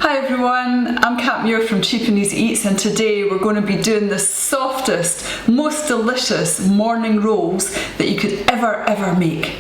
Hi everyone, I'm Kat Muir from Cheap and Easy Eats, and today we're going to be doing the softest, most delicious morning rolls that you could ever make.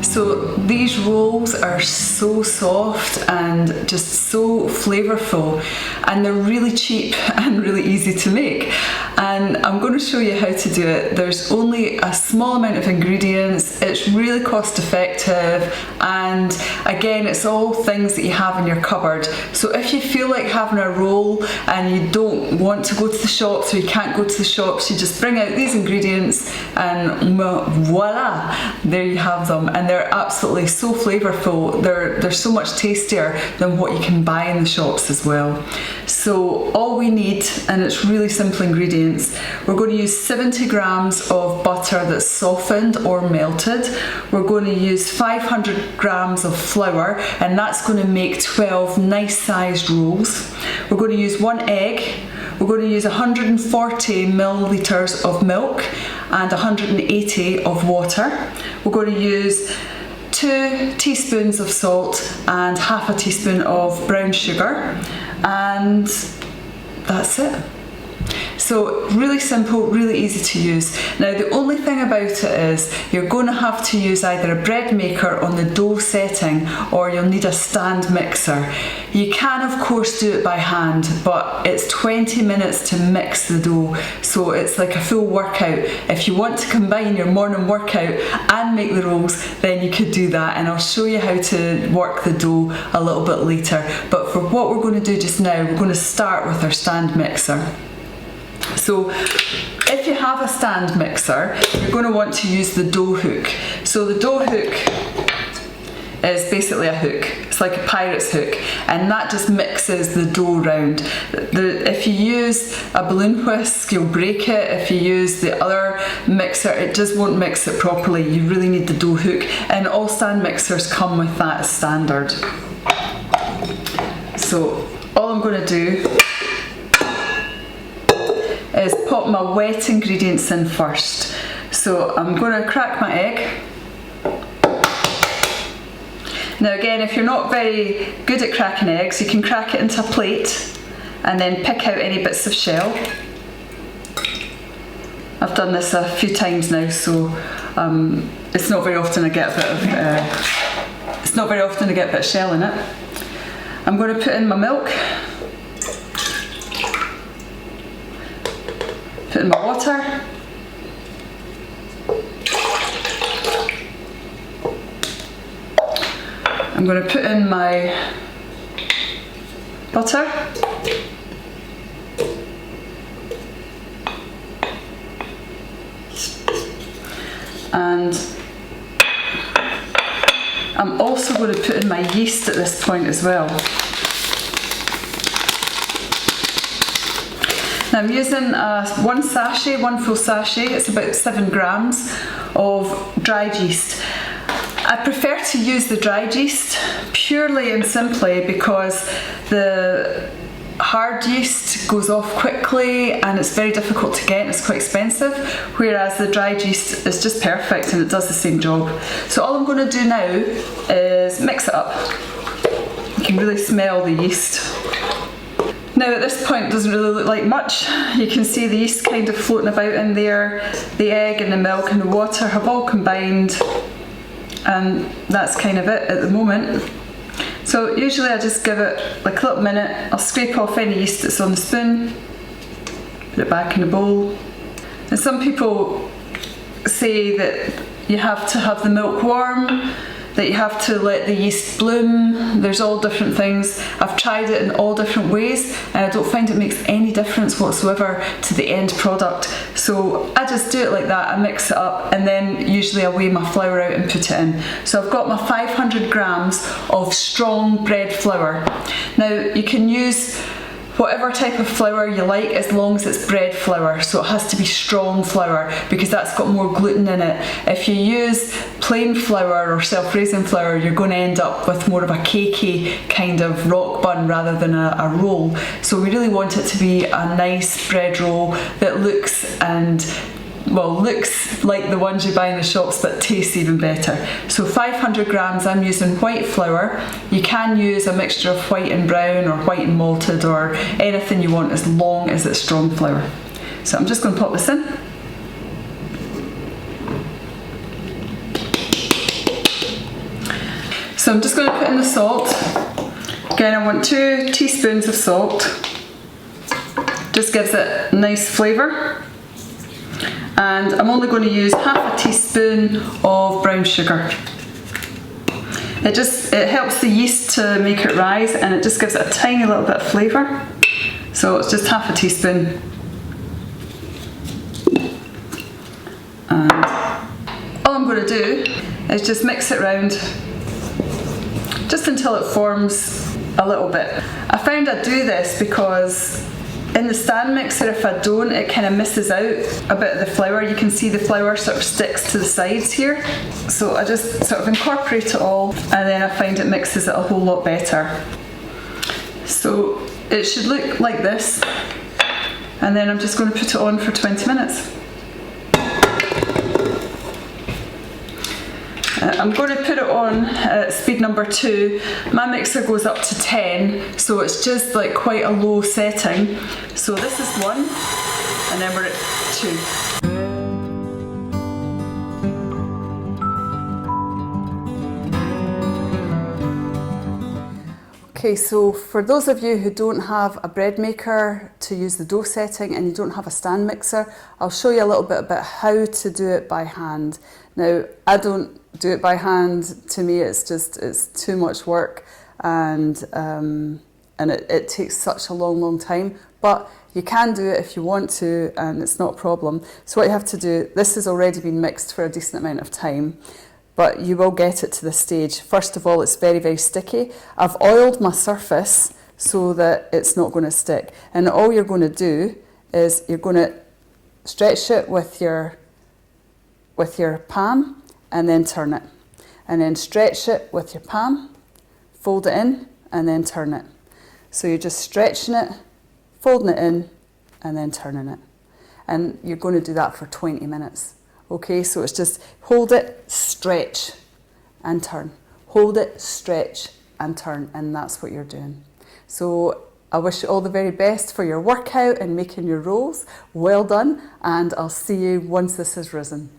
So these rolls are so soft and just so flavourful, and they're really cheap and really easy to make. And I'm going to show you how to do it. There's only a small amount of ingredients, it's really cost effective, and again it's all things that you have in your cupboard. So if you feel like having a roll and you don't want to go to the shops, or you can't go to the shops, you just bring out these ingredients and voila, there you have them. And they're absolutely so flavourful. They're so much tastier than what you can buy in the shops as well. So all we need, and it's really simple ingredients, we're going to use 70 grams of butter that's softened or melted. We're going to use 500 grams of flour, and that's going to make 12 nice sized rolls. We're going to use 1 egg. We're going to use 140 millilitres of milk and 180 of water. We're going to use 2 teaspoons of salt and half a teaspoon of brown sugar, and that's it. So really simple, really easy to use. Now the only thing about it is you're going to have to use either a bread maker on the dough setting, or you'll need a stand mixer. You can of course do it by hand, but it's 20 minutes to mix the dough, so it's like a full workout. If you want to combine your morning workout and make the rolls, then you could do that, and I'll show you how to work the dough a little bit later. But for what we're going to do just now, we're going to start with our stand mixer. So if you have a stand mixer, you're going to want to use the dough hook. So the dough hook is basically a hook. It's like a pirate's hook, and that just mixes the dough round. If you use a balloon whisk, you'll break it. If you use the other mixer, it just won't mix it properly. You really need the dough hook, and all stand mixers come with that as standard. So all I'm going to do is pop my wet ingredients in first. So I'm going to crack my egg. Now again, if you're not very good at cracking eggs, you can crack it into a plate and then pick out any bits of shell. I've done this a few times now, so it's not very often I get a bit of shell in it. I'm going to put in my milk. Put in my water. I'm going to put in my butter. And I'm also going to put in my yeast at this point as well. Now I'm using one full sachet, it's about 7 grams of dried yeast. I prefer to use the dried yeast purely and simply because the hard yeast goes off quickly and it's very difficult to get and it's quite expensive, whereas the dried yeast is just perfect and it does the same job. So all I'm going to do now is mix it up. You can really smell the yeast. Now at this point it doesn't really look like much. You can see the yeast kind of floating about in there. The egg and the milk and the water have all combined, and that's kind of it at the moment. So usually I just give it like a little minute. I'll scrape off any yeast that's on the spoon, put it back in the bowl. And some people say that you have to have the milk warm, that you have to let the yeast bloom. There's all different things. I've tried it in all different ways and I don't find it makes any difference whatsoever to the end product. So I just do it like that, I mix it up, and then usually I weigh my flour out and put it in. So I've got my 500 grams of strong bread flour. Now you can use whatever type of flour you like, as long as it's bread flour. So it has to be strong flour because that's got more gluten in it. If you use plain flour or self-raising flour, you're going to end up with more of a cakey kind of rock bun rather than a roll. So we really want it to be a nice bread roll that looks like the ones you buy in the shops, but tastes even better. So 500 grams, I'm using white flour. You can use a mixture of white and brown or white and malted or anything you want, as long as it's strong flour. So I'm just going to pop this in. So I'm just going to put in the salt. Again, I want 2 teaspoons of salt. Just gives it a nice flavour. And I'm only going to use half a teaspoon of brown sugar. It helps the yeast to make it rise, and it just gives it a tiny little bit of flavour. So it's just half a teaspoon. And all I'm going to do is just mix it round just until it forms a little bit. I found I do this because in the stand mixer, if I don't, it kind of misses out a bit of the flour. You can see the flour sort of sticks to the sides here. So I just sort of incorporate it all, and then I find it mixes it a whole lot better. So it should look like this, and then I'm just going to put it on for 20 minutes. I'm going to put it on at speed number 2. My mixer goes up to 10, so it's just like quite a low setting. So this is 1, and then we're at 2. Okay, so for those of you who don't have a bread maker to use the dough setting and you don't have a stand mixer, I'll show you a little bit about how to do it by hand. Now, I don't do it by hand. To me, it's too much work, and it takes such a long time. But you can do it if you want to, and it's not a problem. So what you have to do, this has already been mixed for a decent amount of time, but you will get it to this stage. First of all, it's very, very sticky. I've oiled my surface so that it's not going to stick. And all you're going to do is you're going to stretch it with your palm and then turn it. And then stretch it with your palm, fold it in, and then turn it. So you're just stretching it, folding it in, and then turning it. And you're going to do that for 20 minutes. Okay, so it's just hold it, stretch, and turn. Hold it, stretch, and turn, and that's what you're doing. So I wish you all the very best for your workout and making your rolls. Well done, and I'll see you once this has risen.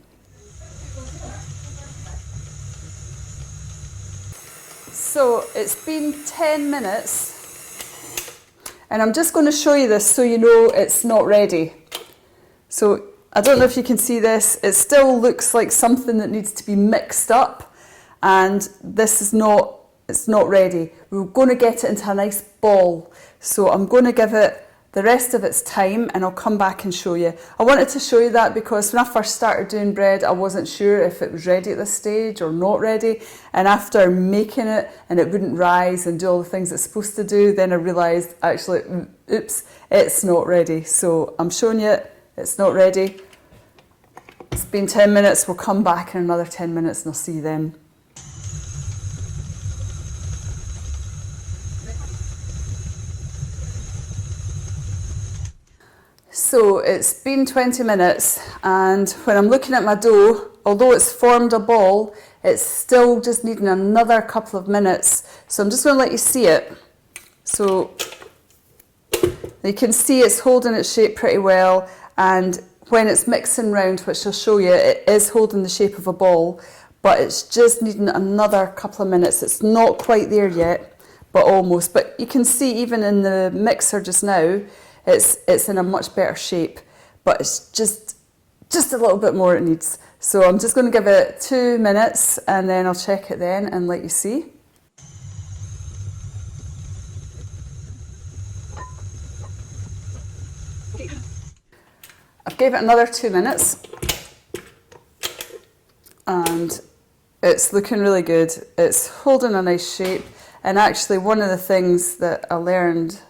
So it's been 10 minutes, and I'm just going to show you this so you know it's not ready. So I don't know if you can see this, it still looks like something that needs to be mixed up, and this is not, it's not ready. We're going to get it into a nice ball. So I'm going to give it the rest of its time, and I'll come back and show you. I wanted to show you that because when I first started doing bread, I wasn't sure if it was ready at this stage or not ready. And after making it and it wouldn't rise and do all the things it's supposed to do, then I realised actually, oops, it's not ready. So I'm showing you it's not ready. It's been 10 minutes, we'll come back in another 10 minutes and I'll see you then. So it's been 20 minutes, and when I'm looking at my dough, although it's formed a ball, it's still just needing another couple of minutes. So I'm just going to let you see it. So you can see it's holding its shape pretty well, and when it's mixing round, which I'll show you, it is holding the shape of a ball, but it's just needing another couple of minutes. It's not quite there yet, but almost. But you can see even in the mixer just now, it's in a much better shape, but it's just a little bit more it needs. So I'm just going to give it 2 minutes, and then I'll check it then and let you see. I've gave it another 2 minutes, and it's looking really good. It's holding a nice shape, and actually one of the things that I learned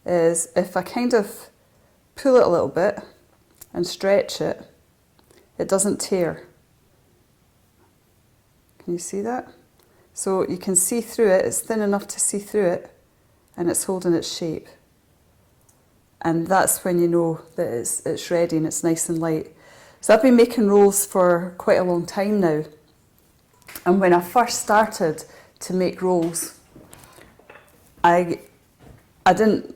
is if I kind of pull it a little bit and stretch it, it doesn't tear. Can you see that? So you can see through it, it's thin enough to see through it, and it's holding its shape. And that's when you know that it's ready and it's nice and light. So I've been making rolls for quite a long time now. And when I first started to make rolls, I didn't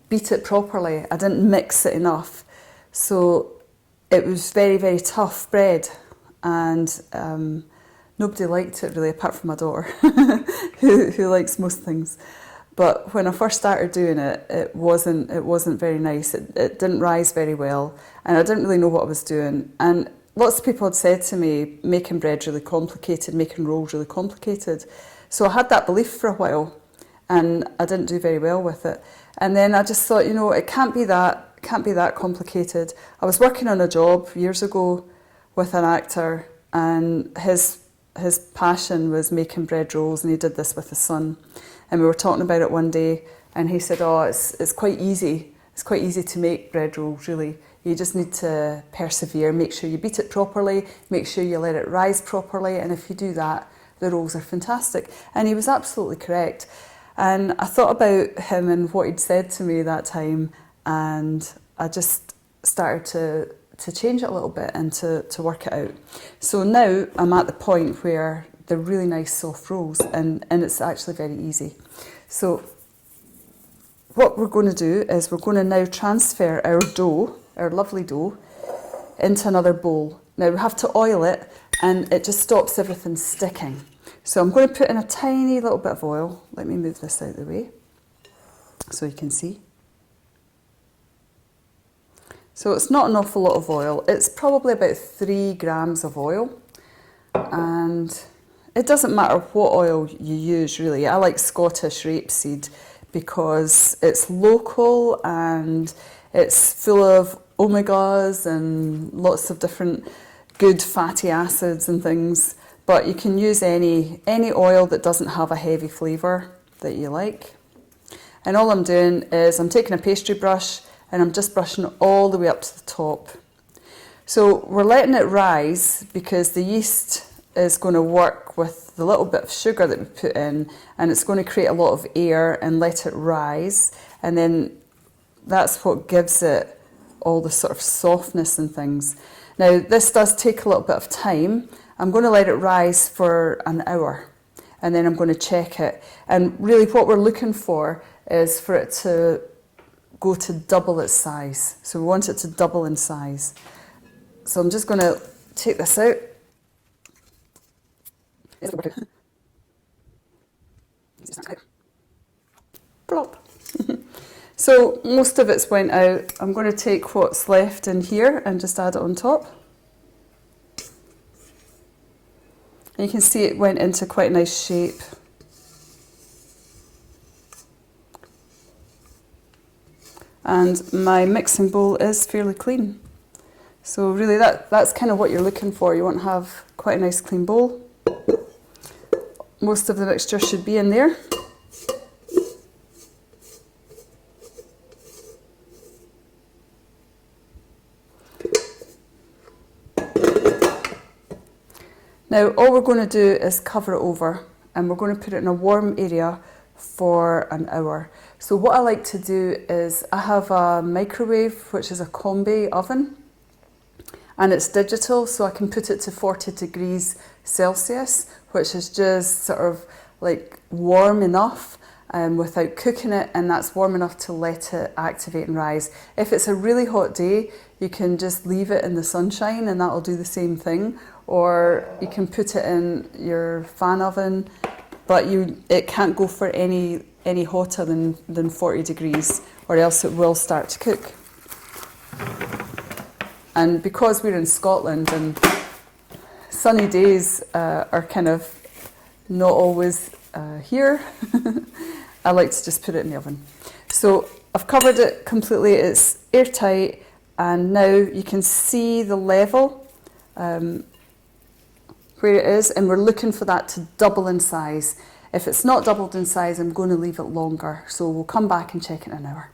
beat it properly. I didn't mix it enough. So it was very, very tough bread. And nobody liked it really, apart from my daughter, who likes most things. But when I first started doing it, it wasn't very nice. It didn't rise very well, and I didn't really know what I was doing. And lots of people had said to me, making bread's really complicated, making rolls really complicated. So I had that belief for a while, and I didn't do very well with it. And then I just thought, it can't be that complicated. I was working on a job years ago with an actor, and his passion was making bread rolls, and he did this with his son. And we were talking about it one day, and he said, it's quite easy. It's quite easy to make bread rolls, really. You just need to persevere, make sure you beat it properly, make sure you let it rise properly, and if you do that, the rolls are fantastic. And he was absolutely correct. And I thought about him and what he'd said to me that time, and I just started to change it a little bit and to work it out. So now I'm at the point where they're really nice soft rolls, and it's actually very easy. So what we're going to do is we're going to now transfer our dough, our lovely dough, into another bowl. Now we have to oil it, and it just stops everything sticking. So I'm going to put in a tiny little bit of oil. Let me move this out of the way so you can see. So it's not an awful lot of oil. It's probably about 3 grams of oil, and it doesn't matter what oil you use, really. I like Scottish rapeseed because it's local and it's full of omegas and lots of different good fatty acids and things. But you can use any oil that doesn't have a heavy flavour that you like. And all I'm doing is I'm taking a pastry brush and I'm just brushing it all the way up to the top. So we're letting it rise because the yeast is going to work with the little bit of sugar that we put in, and it's going to create a lot of air and let it rise, and then that's what gives it all the sort of softness and things. Now this does take a little bit of time. I'm going to let it rise for an hour, and then I'm going to check it. And really what we're looking for is for it to go to double its size. So we want it to double in size. So I'm just going to take this out. Plop. So most of it's went out. I'm going to take what's left in here and just add it on top. And you can see it went into quite a nice shape. And my mixing bowl is fairly clean. So really that's kind of what you're looking for. You want to have quite a nice clean bowl. Most of the mixture should be in there. Now all we're going to do is cover it over, and we're going to put it in a warm area for an hour. So what I like to do is I have a microwave, which is a combi oven, and it's digital, so I can put it to 40 degrees Celsius, which is just sort of like warm enough without cooking it, and that's warm enough to let it activate and rise. If it's a really hot day, you can just leave it in the sunshine and that'll do the same thing, or you can put it in your fan oven, but it can't go for any hotter than 40 degrees, or else it will start to cook. And because we're in Scotland and sunny days are kind of not always here, I like to just put it in the oven. So I've covered it completely, it's airtight, and now you can see the level where it is, and we're looking for that to double in size. If it's not doubled in size, I'm going to leave it longer, so we'll come back and check it in an hour.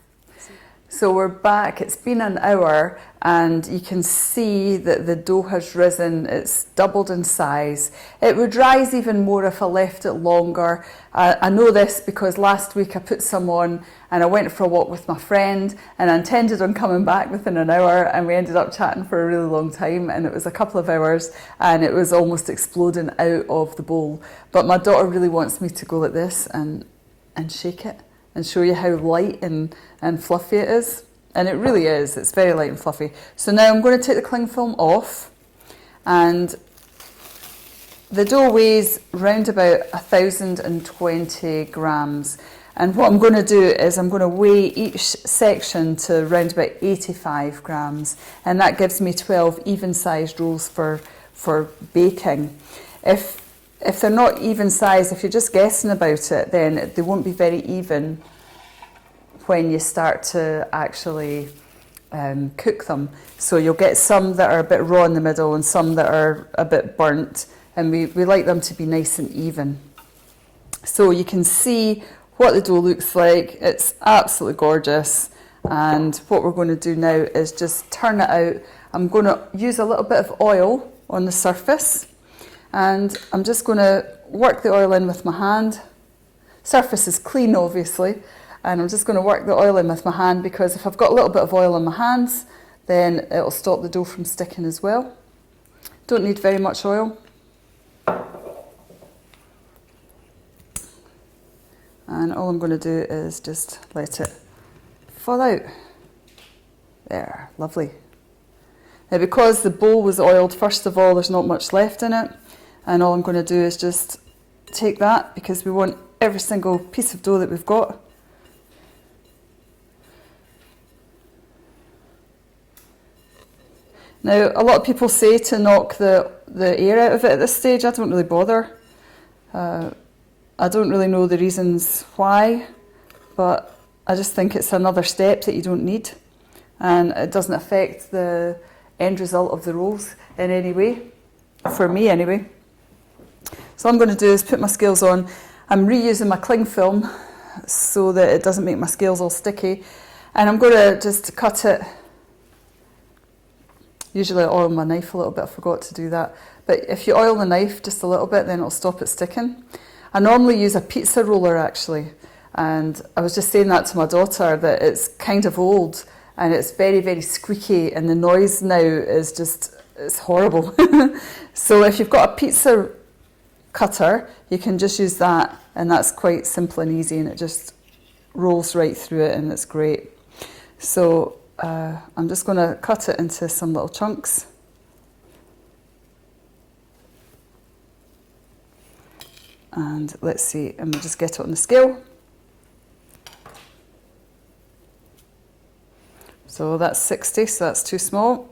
So we're back, it's been an hour and you can see that the dough has risen, it's doubled in size. It would rise even more if I left it longer. I know this because last week I put some on and I went for a walk with my friend and I intended on coming back within an hour, and we ended up chatting for a really long time, and it was a couple of hours and it was almost exploding out of the bowl. But my daughter really wants me to go like this and shake it and show you how light and fluffy it is. And it really is, it's very light and fluffy. So now I'm going to take the cling film off, and the dough weighs round about 1,020 grams. And what I'm going to do is I'm going to weigh each section to round about 85 grams, and that gives me 12 even-sized rolls for baking. If they're not even sized, if you're just guessing about it, then they won't be very even when you start to actually cook them. So you'll get some that are a bit raw in the middle and some that are a bit burnt, and we like them to be nice and even. So you can see what the dough looks like. It's absolutely gorgeous, and what we're going to do now is just turn it out. I'm going to use a little bit of oil on the surface, and I'm just going to work the oil in with my hand. Surface is clean, obviously, and I'm just going to work the oil in with my hand, because if I've got a little bit of oil on my hands, then it'll stop the dough from sticking as well. Don't need very much oil. And all I'm going to do is just let it fall out. There, lovely. Now, because the bowl was oiled, first of all, there's not much left in it. And all I'm going to do is just take that, because we want every single piece of dough that we've got. Now, a lot of people say to knock the air out of it at this stage. I don't really bother. I don't really know the reasons why, but I just think it's another step that you don't need, and it doesn't affect the end result of the rolls in any way, for me anyway. So all I'm going to do is put my scales on. I'm reusing my cling film so that it doesn't make my scales all sticky, and I'm going to just cut it. Usually I oil my knife a little bit, I forgot to do that, but if you oil the knife just a little bit, then it'll stop it sticking. I normally use a pizza roller actually, and I was just saying that to my daughter, that it's kind of old and it's very, very squeaky, and the noise now is just, it's horrible. So if you've got a pizza cutter, you can just use that, and that's quite simple and easy, and it just rolls right through it, and it's great. So I'm just going to cut it into some little chunks. And let's see, and we'll just get it on the scale. So that's 60, so that's too small.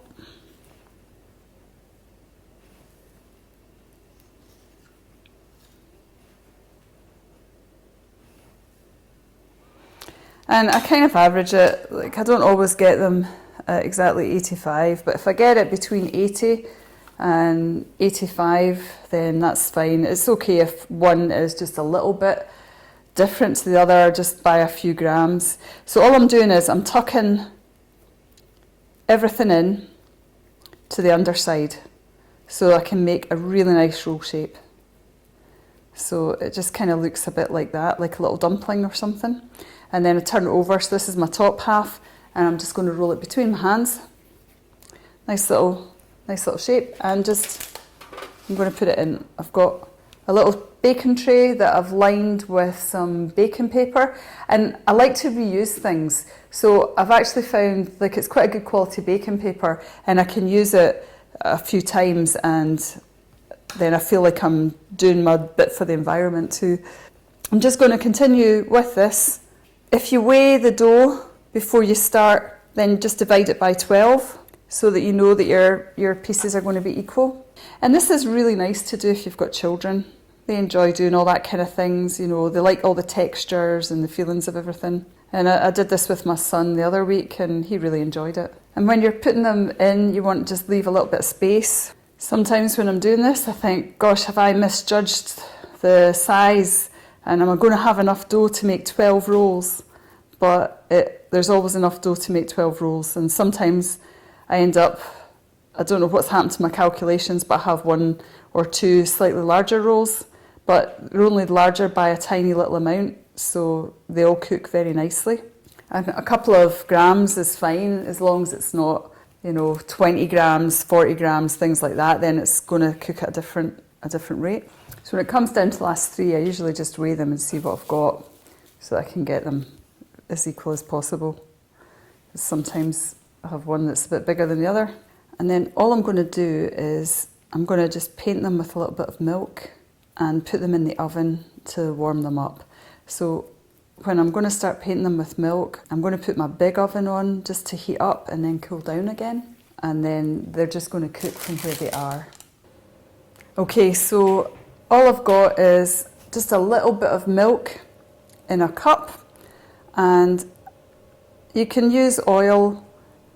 And I kind of average it, like I don't always get them at exactly 85, but if I get it between 80 and 85, then that's fine. It's okay if one is just a little bit different to the other, just by a few grams. So all I'm doing is I'm tucking everything in to the underside so I can make a really nice roll shape. So it just kind of looks a bit like that, like a little dumpling or something. And then I turn it over, so this is my top half, and I'm just going to roll it between my hands. Nice little shape, and just, I'm going to put it in. I've got a little baking tray that I've lined with some baking paper, and I like to reuse things. So I've actually found like it's quite a good quality baking paper, and I can use it a few times, and then I feel like I'm doing my bit for the environment too. I'm just going to continue with this. If you weigh the dough before you start, then just divide it by 12 so that you know that your pieces are going to be equal. And this is really nice to do if you've got children. They enjoy doing all that kind of things, you know, they like all the textures and the feelings of everything. And I did this with my son the other week, and he really enjoyed it. And when you're putting them in, you want to just leave a little bit of space. Sometimes when I'm doing this, I think, gosh, have I misjudged the size? And am I going to have enough dough to make 12 rolls? but there's always enough dough to make 12 rolls, and sometimes I end up, I don't know what's happened to my calculations, but I have 1 or 2 slightly larger rolls, but they're only larger by a tiny little amount, so they all cook very nicely. And a couple of grams is fine, as long as it's not, 20 grams, 40 grams, things like that, then it's going to cook at a different rate. So when it comes down to the last 3, I usually just weigh them and see what I've got so that I can get them as equal as possible. Sometimes I have one that's a bit bigger than the other. And then all I'm going to do is I'm going to just paint them with a little bit of milk and put them in the oven to warm them up. So when I'm going to start painting them with milk, I'm going to put my big oven on just to heat up and then cool down again. And then they're just going to cook from where they are. Okay, so all I've got is just a little bit of milk in a cup, and you can use oil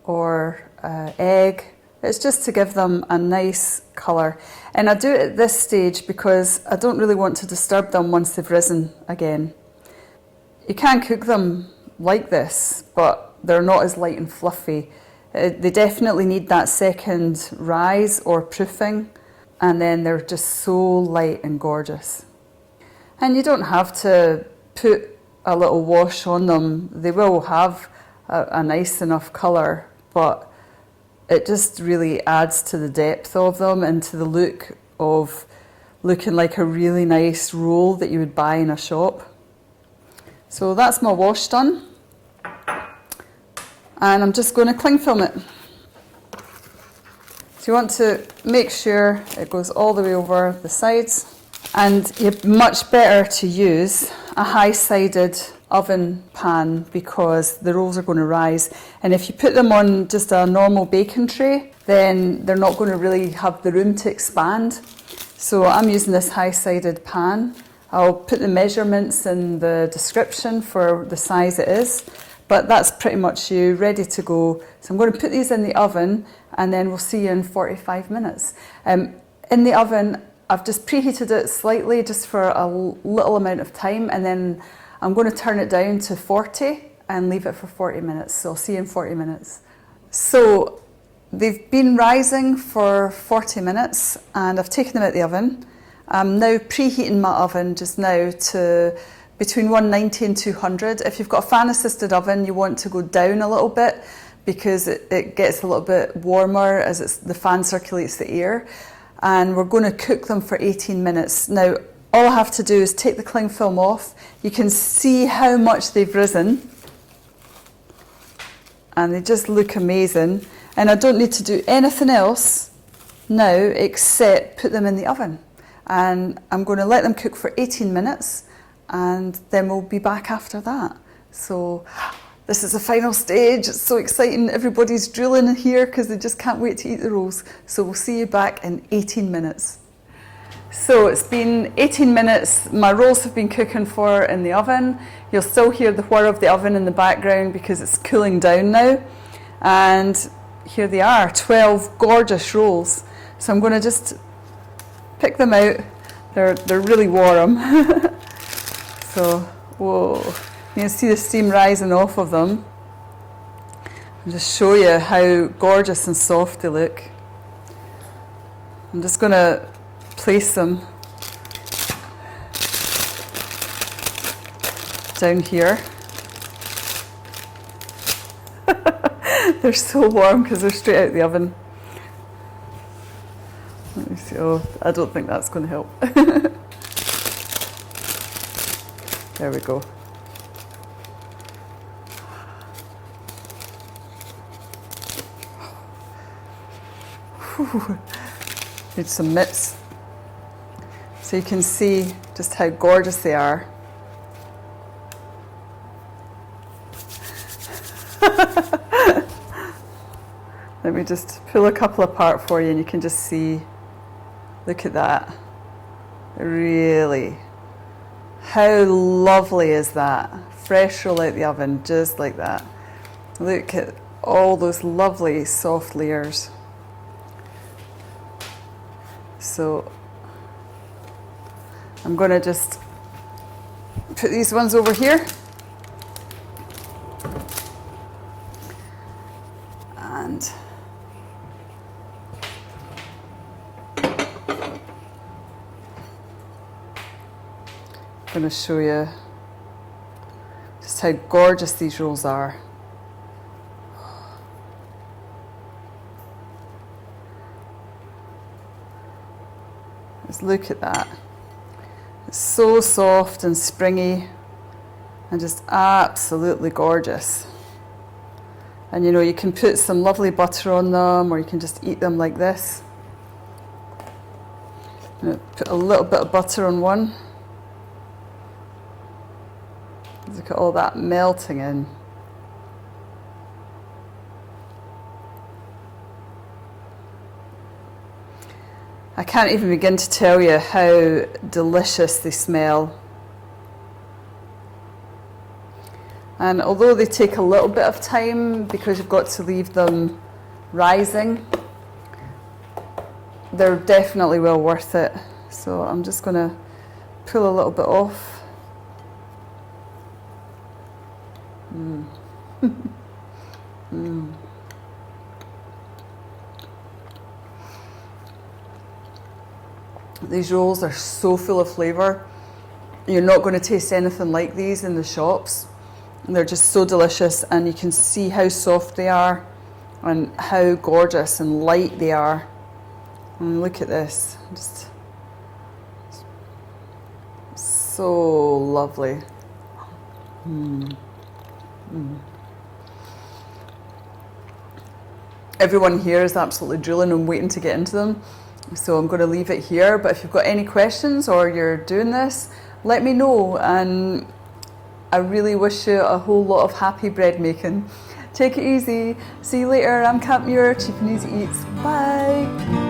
or egg. It's just to give them a nice colour. And I do it at this stage because I don't really want to disturb them once they've risen again. You can cook them like this, but they're not as light and fluffy. They definitely need that second rise or proofing, and then they're just so light and gorgeous. And you don't have to put a little wash on them. They will have a nice enough colour, but it just really adds to the depth of them and to the look of looking like a really nice roll that you would buy in a shop. So that's my wash done, and I'm just going to cling film it. So you want to make sure it goes all the way over the sides, and you're much better to use a high-sided oven pan because the rolls are going to rise, and if you put them on just a normal baking tray, then they're not going to really have the room to expand. So I'm using this high-sided pan. I'll put the measurements in the description for the size it is, but that's pretty much you ready to go. So I'm going to put these in the oven, and then we'll see you in 45 minutes. In the oven, I've just preheated it slightly just for a little amount of time, and then I'm going to turn it down to 40 and leave it for 40 minutes. So I'll see you in 40 minutes. So they've been rising for 40 minutes, and I've taken them out the oven. I'm now preheating my oven just now to between 190 and 200. If you've got a fan assisted oven, you want to go down a little bit because it gets a little bit warmer as the fan circulates the air. And we're going to cook them for 18 minutes. Now, all I have to do is take the cling film off. You can see how much they've risen, and they just look amazing. And I don't need to do anything else now except put them in the oven. And I'm going to let them cook for 18 minutes, and then we'll be back after that. So this is the final stage. It's so exciting. Everybody's drooling in here because they just can't wait to eat the rolls. So we'll see you back in 18 minutes. So it's been 18 minutes. My rolls have been cooking for in the oven. You'll still hear the whir of the oven in the background because it's cooling down now. And here they are, 12 gorgeous rolls. So I'm going to just pick them out. They're really warm. So, whoa. You can see the steam rising off of them. I'll just show you how gorgeous and soft they look. I'm just going to place them down here. They're so warm because they're straight out of the oven. Let me see. Oh, I don't think that's going to help. There we go. Need some mitts so you can see just how gorgeous they are. Let me just pull a couple apart for you and you can just see, look at that. Really, how lovely is that? Fresh roll out the oven, just like that. Look at all those lovely soft layers. So I'm going to just put these ones over here. going to show you just how gorgeous these rolls are. Just look at that. It's so soft and springy and just absolutely gorgeous. And you know, you can put some lovely butter on them, or you can just eat them like this. Put a little bit of butter on one. Look at all that melting in. I can't even begin to tell you how delicious they smell. And although they take a little bit of time because you've got to leave them rising, they're definitely well worth it. So I'm just going to pull a little bit off. These rolls are so full of flavour. You're not going to taste anything like these in the shops. They're just so delicious, and you can see how soft they are and how gorgeous and light they are. And look at this, just so lovely. Everyone here is absolutely drooling and waiting to get into them. So I'm going to leave it here, but if you've got any questions or you're doing this, let me know, and I really wish you a whole lot of happy bread making. Take it easy. See you later. I'm Camp Muir, Cheap and Easy Eats. Bye.